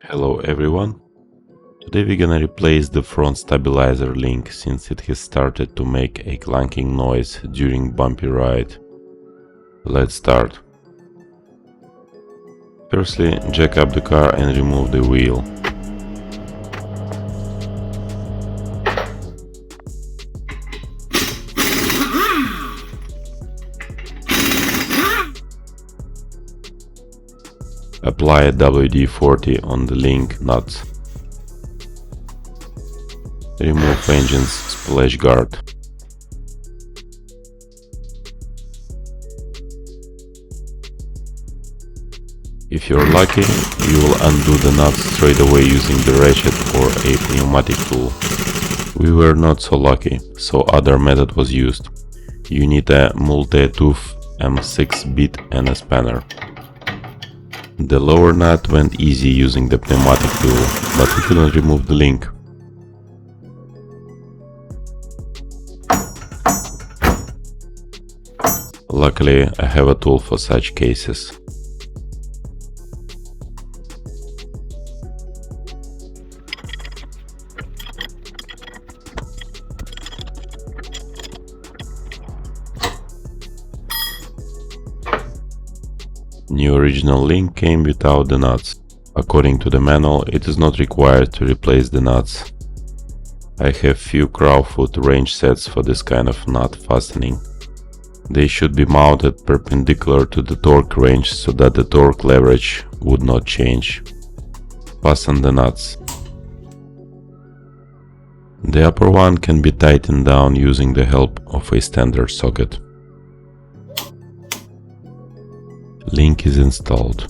Hello everyone. Today we're gonna replace the front stabilizer link since it has started to make a clunking noise during bumpy ride. Let's start. Firstly, jack up the car and remove the wheel. Apply a WD-40 on the link nuts. Remove engine's splash guard. If you're lucky, you will undo the nuts straight away using the ratchet or a pneumatic tool. We were not so lucky, so other method was used. You need a multi-tooth M6 bit and a spanner. The lower nut went easy using the pneumatic tool, but we couldn't remove the link. Luckily, I have a tool for such cases. New original link came without the nuts. According to the manual, it is not required to replace the nuts. I have few crowfoot wrench sets for this kind of nut fastening. They should be mounted perpendicular to the torque wrench so that the torque leverage would not change. Fasten the nuts. The upper one can be tightened down using the help of a standard socket. Link is installed.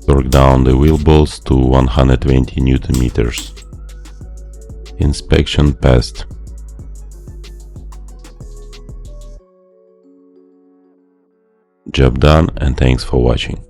Torque down the wheel bolts to 120 Nm. Inspection passed. Job done, and thanks for watching.